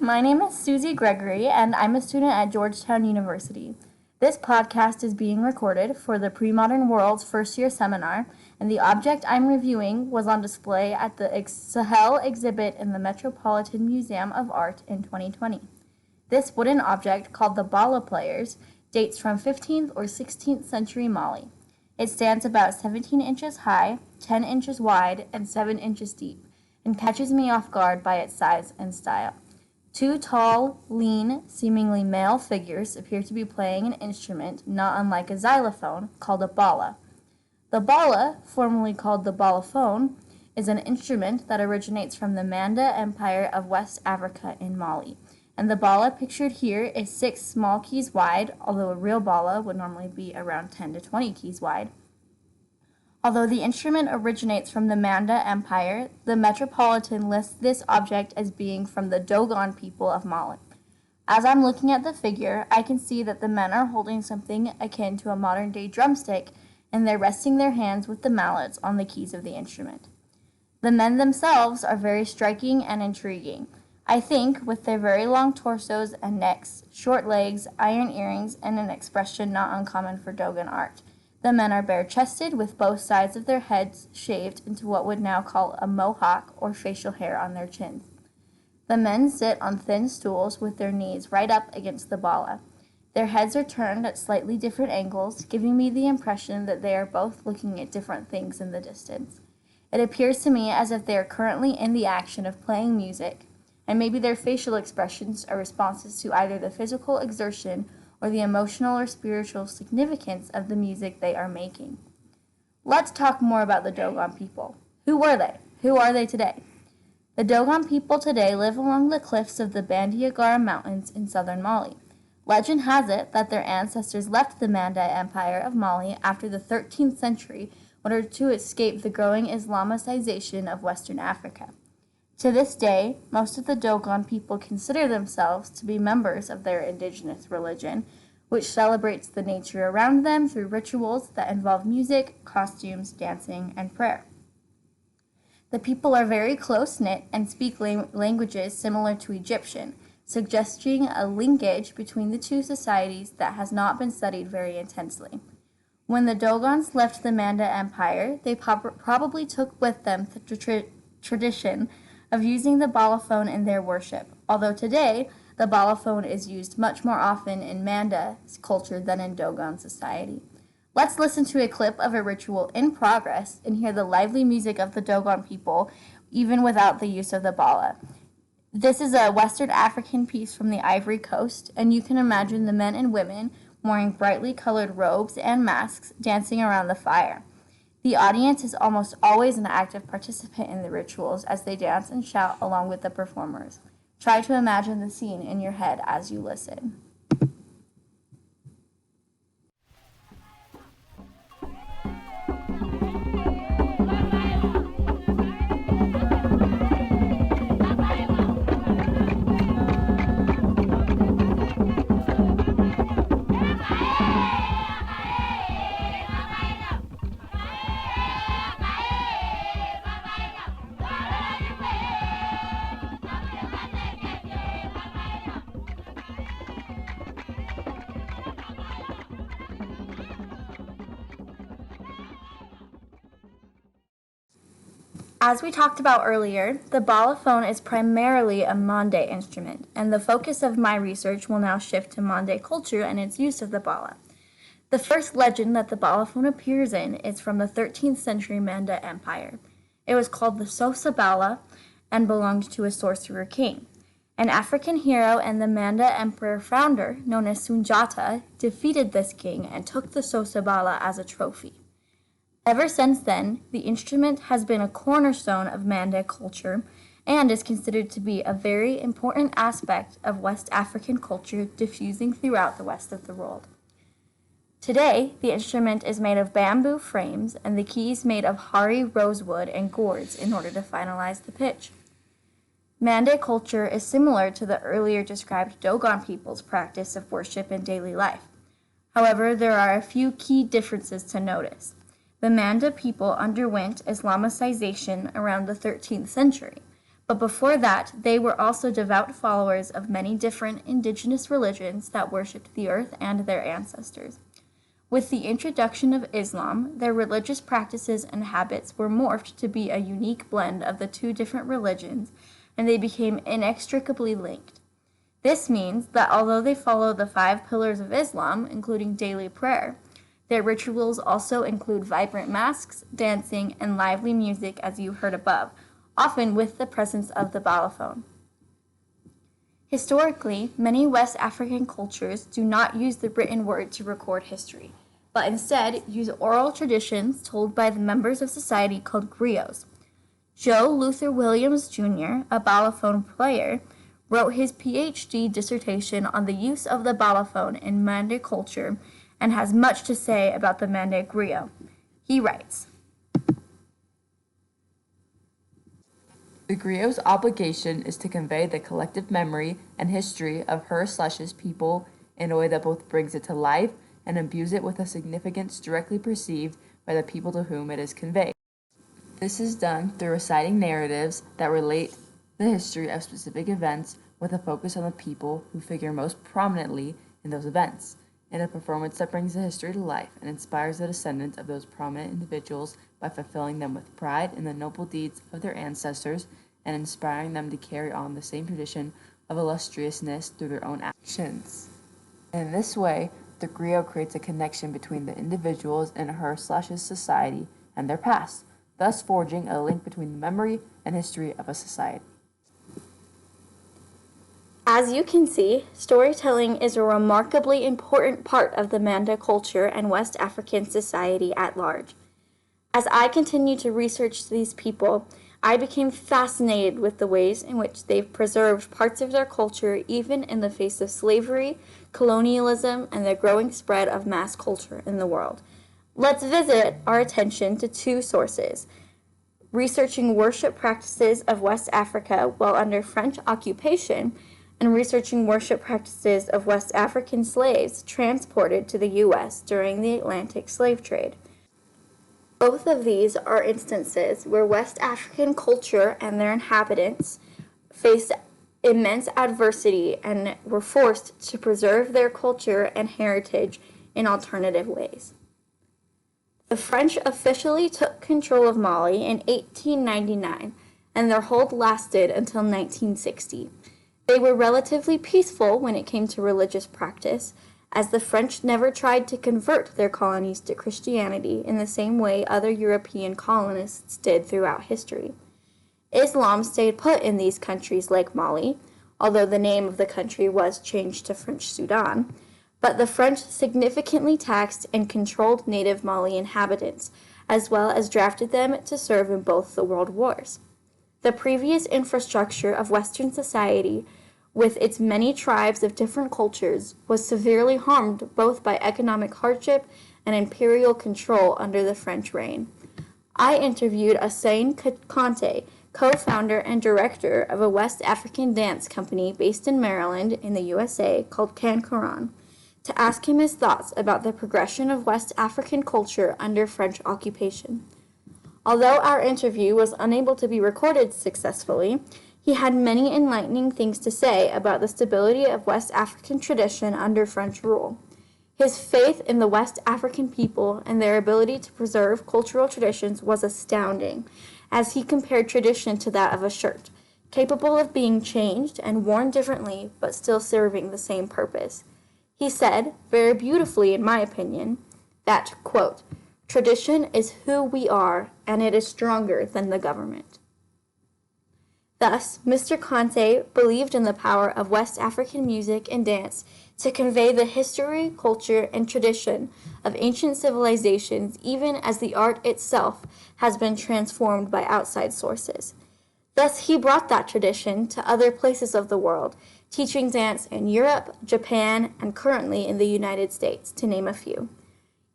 my name is Suzie Gregory, and I'm a student at Georgetown University. This podcast is being recorded for the Premodern Worlds first-year seminar, and the object I'm reviewing was on display at the Sahel exhibit in the Metropolitan Museum of Art in 2020. This wooden object, called the Bala players, dates from 15th or 16th century Mali. It stands about 17 inches high, 10 inches wide, and 7 inches deep, and catches me off guard by its size and style. Two tall, lean, seemingly male figures appear to be playing an instrument not unlike a xylophone, called a bala. The bala, formerly called the xylophone, is an instrument that originates from the Mande Empire of West Africa in Mali, and the bala pictured here is 6 small keys wide, although a real bala would normally be around 10 to 20 keys wide. Although the instrument originates from the Mande Empire, the Metropolitan lists this object as being from the Dogon people of Mali. As I'm looking at the figure, I can see that the men are holding something akin to a modern-day drumstick, and they're resting their hands with the mallets on the keys of the instrument. The men themselves are very striking and intriguing. I think, with their very long torsos and necks, short legs, iron earrings, and an expression not uncommon for Dogon art. The men are bare-chested, with both sides of their heads shaved into what would now call a mohawk or facial hair on their chins. The men sit on thin stools with their knees right up against the bala. Their heads are turned at slightly different angles, giving me the impression that they are both looking at different things in the distance. It appears to me as if they are currently in the action of playing music, and maybe their facial expressions are responses to either the physical exertion or the emotional or spiritual significance of the music they are making. Let's talk more about the Dogon people. Who were they? Who are they today? The Dogon people today live along the cliffs of the Bandiagara Mountains in southern Mali. Legend has it that their ancestors left the Mande Empire of Mali after the 13th century in order to escape the growing Islamicization of Western Africa. To this day, most of the Dogon people consider themselves to be members of their indigenous religion, which celebrates the nature around them through rituals that involve music, costumes, dancing, and prayer. The people are very close-knit and speak languages similar to Egyptian, suggesting a linkage between the two societies that has not been studied very intensely. When the Dogons left the Mande Empire, they probably took with them the tradition of using the balaphone in their worship, although today the balaphone is used much more often in Mande culture than in Dogon society. Let's listen to a clip of a ritual in progress and hear the lively music of the Dogon people, even without the use of the bala. This is a Western African piece from the Ivory Coast, and you can imagine the men and women wearing brightly colored robes and masks dancing around the fire. The audience is almost always an active participant in the rituals as they dance and shout along with the performers. Try to imagine the scene in your head as you listen. As we talked about earlier, the balaphone is primarily a Mande instrument, and the focus of my research will now shift to Mande culture and its use of the bala. The first legend that the balaphone appears in is from the 13th century Mande Empire. It was called the Sosa Bala and belonged to a sorcerer king. An African hero and the Mande Emperor founder, known as Sunjata, defeated this king and took the Sosa Bala as a trophy. Ever since then, the instrument has been a cornerstone of Mande culture and is considered to be a very important aspect of West African culture diffusing throughout the west of the world. Today, the instrument is made of bamboo frames and the keys made of hari rosewood and gourds in order to finalize the pitch. Mande culture is similar to the earlier described Dogon people's practice of worship in daily life. However, there are a few key differences to notice. The Mande people underwent Islamicization around the 13th century, But before that, they were also devout followers of many different indigenous religions that worshipped the earth and their ancestors. With the introduction of Islam, their religious practices and habits were morphed to be a unique blend of the two different religions, and they became inextricably linked. This means that although they follow the 5 pillars of Islam, including daily prayer, their rituals also include vibrant masks, dancing, and lively music as you heard above, often with the presence of the balafon. Historically, many West African cultures do not use the written word to record history, but instead use oral traditions told by the members of society called griots. Joe Luther Williams Jr., a balafon player, wrote his PhD dissertation on the use of the balafon in Mande culture and has much to say about the Mande griot. He writes, "The griot's obligation is to convey the collective memory and history of her/his people in a way that both brings it to life and imbues it with a significance directly perceived by the people to whom it is conveyed. This is done through reciting narratives that relate the history of specific events with a focus on the people who figure most prominently in those events, in a performance that brings the history to life and inspires the descendants of those prominent individuals by fulfilling them with pride in the noble deeds of their ancestors and inspiring them to carry on the same tradition of illustriousness through their own actions. In this way, the griot creates a connection between the individuals in her/his society and their past, thus forging a link between the memory and history of a society." As you can see, storytelling is a remarkably important part of the Mande culture and West African society at large. As I continued to research these people, I became fascinated with the ways in which they've preserved parts of their culture even in the face of slavery, colonialism, and the growing spread of mass culture in the world. Let's visit our attention to 2 sources: researching worship practices of West Africa while under French occupation, and researching worship practices of West African slaves transported to the U.S. during the Atlantic slave trade. Both of these are instances where West African culture and their inhabitants faced immense adversity and were forced to preserve their culture and heritage in alternative ways. The French officially took control of Mali in 1899, and their hold lasted until 1960. They were relatively peaceful when it came to religious practice, as the French never tried to convert their colonies to Christianity in the same way other European colonists did throughout history. Islam stayed put in these countries like Mali, although the name of the country was changed to French Sudan, but the French significantly taxed and controlled native Mali inhabitants, as well as drafted them to serve in both the world wars. The previous infrastructure of Western society, with its many tribes of different cultures, was severely harmed both by economic hardship and imperial control under the French reign. I interviewed Suzie Gregory, co-founder and director of a West African dance company based in Maryland in the USA called Can Quran, to ask him his thoughts about the progression of West African culture under French occupation. Although our interview was unable to be recorded successfully, he had many enlightening things to say about the stability of West African tradition under French rule. His faith in the West African people and their ability to preserve cultural traditions was astounding, as he compared tradition to that of a shirt, capable of being changed and worn differently but still serving the same purpose. He said, very beautifully in my opinion, that, quote, "Tradition is who we are, and it is stronger than the government." Thus, Mr. Conte believed in the power of West African music and dance to convey the history, culture, and tradition of ancient civilizations, even as the art itself has been transformed by outside sources. Thus, he brought that tradition to other places of the world, teaching dance in Europe, Japan, and currently in the United States, to name a few.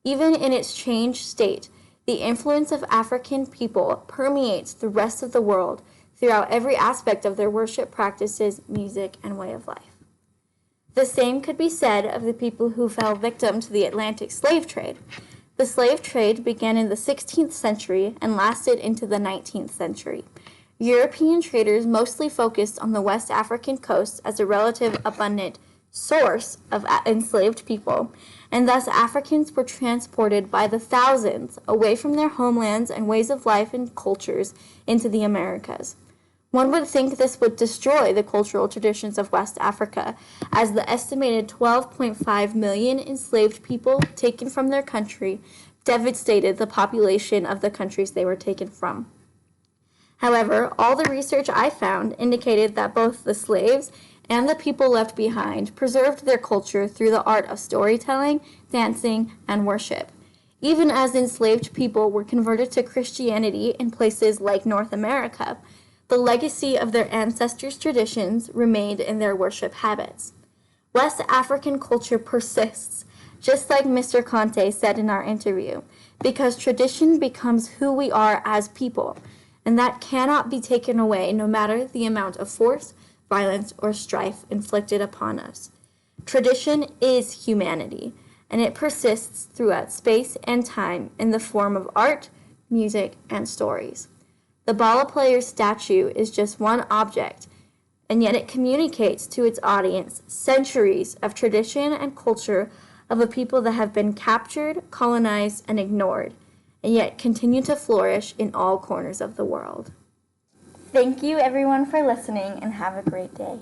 Even in its changed state, the influence of African people permeates the rest of the world throughout every aspect of their worship practices, music, and way of life. The same could be said of the people who fell victim to the Atlantic slave trade. The slave trade began in the 16th century and lasted into the 19th century. European traders mostly focused on the West African coast as a relative abundant source of enslaved people, and thus Africans were transported by the thousands away from their homelands and ways of life and cultures into the Americas. One would think this would destroy the cultural traditions of West Africa, as the estimated 12.5 million enslaved people taken from their country devastated the population of the countries they were taken from. However, all the research I found indicated that both the slaves and the people left behind preserved their culture through the art of storytelling, dancing, and worship. Even as enslaved people were converted to Christianity in places like North America, the legacy of their ancestors' traditions remained in their worship habits. West African culture persists, just like Mr. Conte said in our interview, because tradition becomes who we are as people, and that cannot be taken away no matter the amount of force, violence, or strife inflicted upon us. Tradition is humanity, and it persists throughout space and time in the form of art, music, and stories. The Bala player's statue is just one object, and yet it communicates to its audience centuries of tradition and culture of a people that have been captured, colonized, and ignored, and yet continue to flourish in all corners of the world. Thank you everyone for listening, and have a great day.